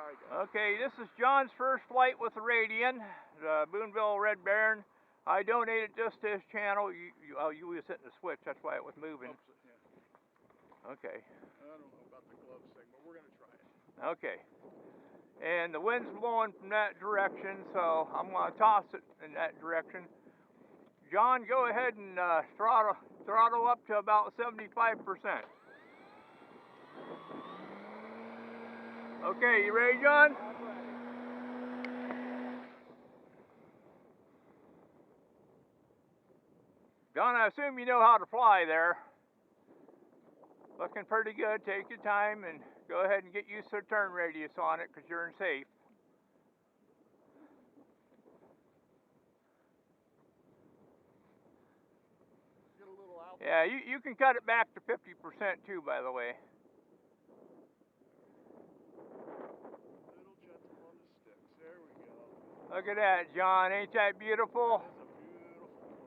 I go. Okay, this is John's first flight with the Radian, the Boonville Baron. I donated this to his channel. You was hitting the switch, that's why it was moving. Oops, yeah. Okay. I don't know about the gloves thing, but we're going to try it. Okay. And the wind's blowing from that direction, so I'm going to toss it in that direction. John, go ahead and throttle up to about 75%. Okay, you ready, John? I'm ready. John, I assume you know how to fly there. Looking pretty good. Take your time and go ahead and get used to the turn radius on it because you're in safe. Get a little out. Yeah, you can cut it back to 50% too, by the way. Little gentle on the sticks. There we go. Look at that, John. Ain't that beautiful? That is a beautiful plane.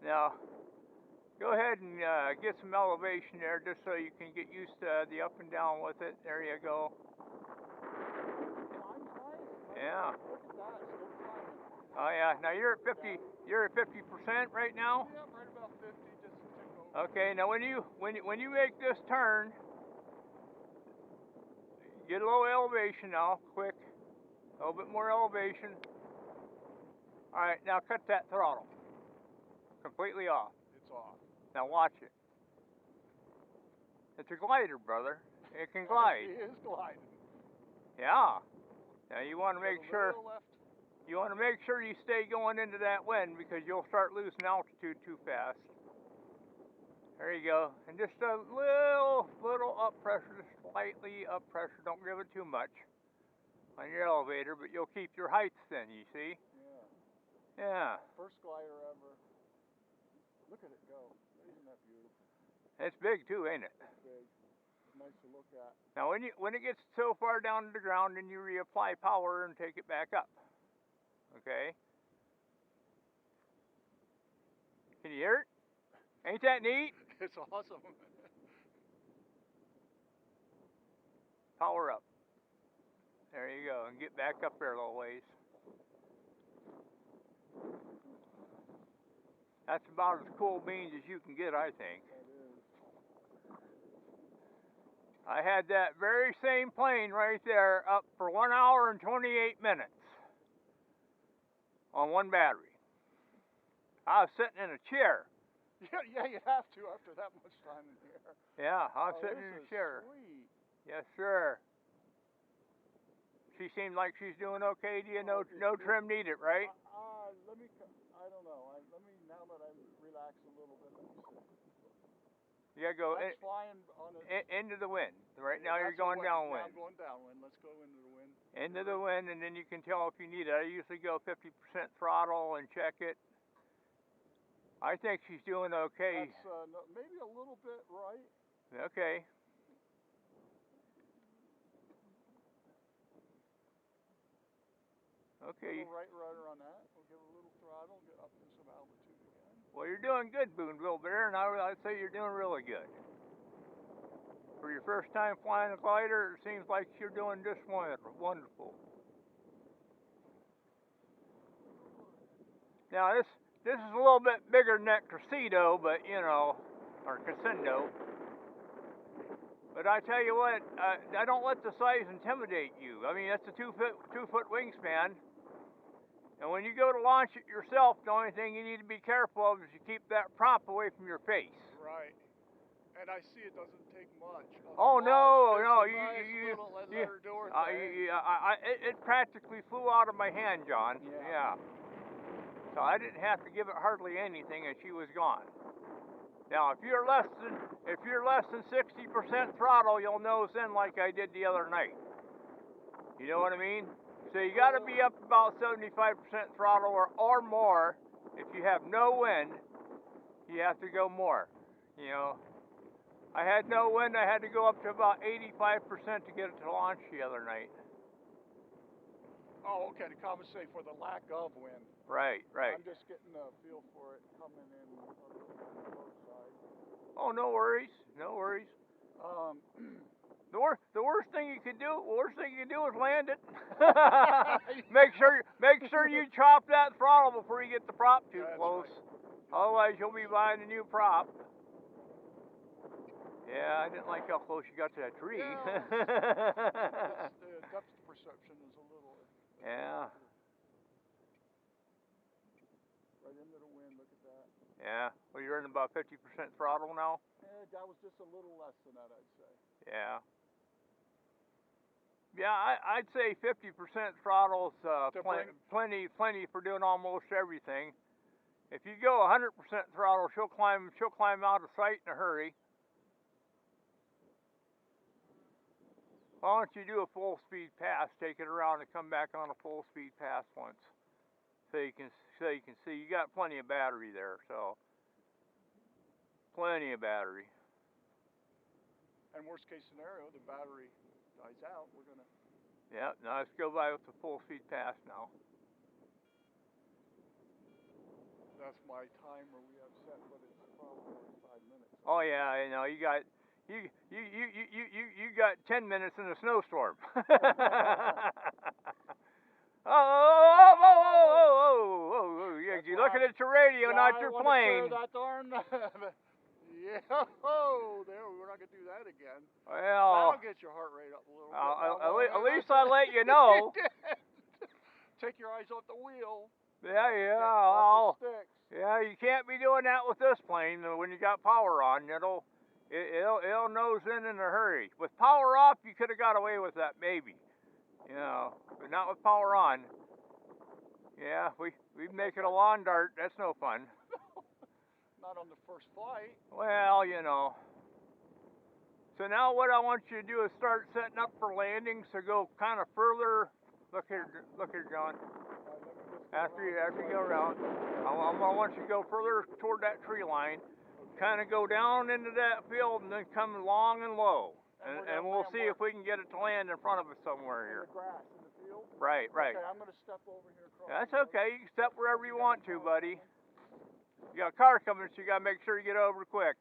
Now, go ahead and get some elevation there just so you can get used to the up and down with it. There you go. Yeah. Look at that. Still climbing. Oh yeah. Now you're at 50. You're at 50% right now. Yeah, right about 50. Just a tick over. Okay. Now when you make this turn, get a little elevation now, quick. A little bit more elevation. All right. Now cut that throttle completely off. It's off. Now watch it. It's a glider, brother. It can glide. It is gliding. Yeah. Now you want to make sure Left. you stay going into that wind because you'll start losing altitude too fast. There you go. And just a little up pressure, just slightly up pressure. Don't give it too much on your elevator, but you'll keep your heights thin, you see? Yeah. Yeah. First glider ever. Look at it go. Isn't that beautiful? It's big too, ain't it? It's big. It's nice to look at. Now when it gets so far down to the ground, then you reapply power and take it back up. Okay? Can you hear it? Ain't that neat? It's awesome. Power up. There you go, and get back up there a little ways. That's about as cool beans as you can get, I think. That is. I had that very same plane right there up for 1 hour and 28 minutes on one battery. I was sitting in a chair. Yeah, you have to after that much time in here. Yeah, I was sitting in a chair. Sweet. Yes, sir. She seemed like she's doing okay. Do you know no trim needed, right? Let me. I don't know. Let me now that I'm relaxed a little bit. Let me see. You gotta go flying on into the wind. Right now you're going downwind. I'm going downwind. Let's go into the wind. Into the wind, and then you can tell if you need it. I usually go 50% throttle and check it. I think she's doing okay. That's maybe a little bit right. Okay. Okay. A little right rudder on that. We'll give it a little throttle, get up to some altitude again. Well, you're doing good, Boonville Baron. I'd say you're doing really good. For your first time flying a glider, it seems like you're doing just wonderful. Now this is a little bit bigger than that Crescendo, but you know, or Crescendo. But I tell you what, I don't let the size intimidate you. I mean, that's a two foot wingspan. And when you go to launch it yourself, the only thing you need to be careful of is you keep that prop away from your face. Right. And I see it doesn't take much. Oh no, it practically flew out of my hand, John. Yeah. So I didn't have to give it hardly anything, and she was gone. Now, if you're less than 60% throttle, you'll nose in like I did the other night. You know what I mean? So you got to be up about 75% throttle or more. If you have no wind, you have to go more. You know, I had no wind. I had to go up to about 85% to get it to launch the other night. Oh, okay, to compensate for the lack of wind. Right. I'm just getting a feel for it coming in a little on the low side. Oh, no worries. The worst thing you can do is land it. make sure you chop that throttle before you get the prop too close. Right. Otherwise, you'll be buying a new prop. Yeah, I didn't like how close you got to that tree. Yeah, the depth perception is a little. Yeah. Right into the wind. Look at that. Yeah. Well, you're in about 50% throttle now. Yeah, that was just a little less than that, I'd say. Yeah. Yeah, I'd say 50% throttle's plenty for doing almost everything. If you go 100% throttle, she'll climb out of sight in a hurry. Why don't you do a full speed pass? Take it around and come back on a full speed pass once, so you can see you got plenty of battery there. So plenty of battery. And worst case scenario, the battery dies out. We're gonna. Yeah. Now let's go by with the full speed pass now. That's my timer we have set, but it's probably 5 minutes. Oh yeah, I know you got. You got 10 minutes in a snowstorm. Oh, you're looking at your radio, not your plane. That darn. Yeah, there, we're not going to do that again. Well, that'll get your heart rate up a little bit. At least I let you know. Take your eyes off the wheel. Yeah. Off the sticks. Yeah, you can't be doing that with this plane. When you got power on, it'll nose in a hurry. With power off, you could have got away with that, maybe. You know, but not with power on. Yeah, we'd make it a lawn dart. That's no fun. Not on the first flight. Well, you know. So now what I want you to do is start setting up for landing. So go kind of further. Look here, John. After you go around, I want you to go further toward that tree line. Kind of go down into that field and then come long and low. And we'll see if we can get it to land in front of us somewhere here. In the grass, in the field? Right. Okay, I'm going to step over here across. That's okay. You can step wherever you want to, buddy. You got a car coming, so you got to make sure you get over quick.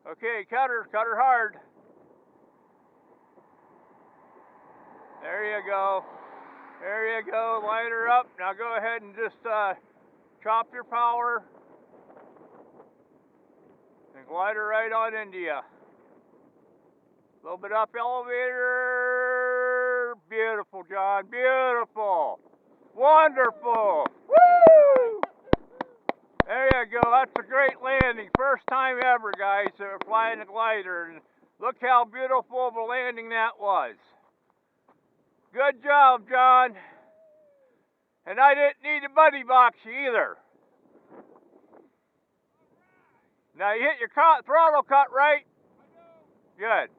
Okay, cut her hard. There you go. Light her up. Now go ahead and just chop your power and glide her right on into you. A little bit up elevator. Beautiful, John. Beautiful. Wonderful. Woo! There you go. That's a great landing. First time ever, guys, flying a glider. And look how beautiful of a landing that was. Good job, John. And I didn't need to buddy box you either. Now you hit your throttle cut right? Good.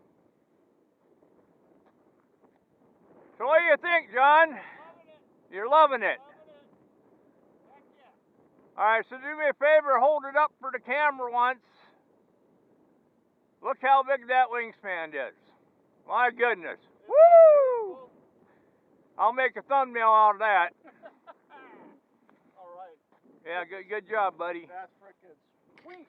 So what do you think, John? You're loving it. All right, so do me a favor, hold it up for the camera once. Look how big that wingspan is. My goodness. Woo! I'll make a thumbnail out of that. All right. Yeah, good job, buddy. That's frickin' sweet.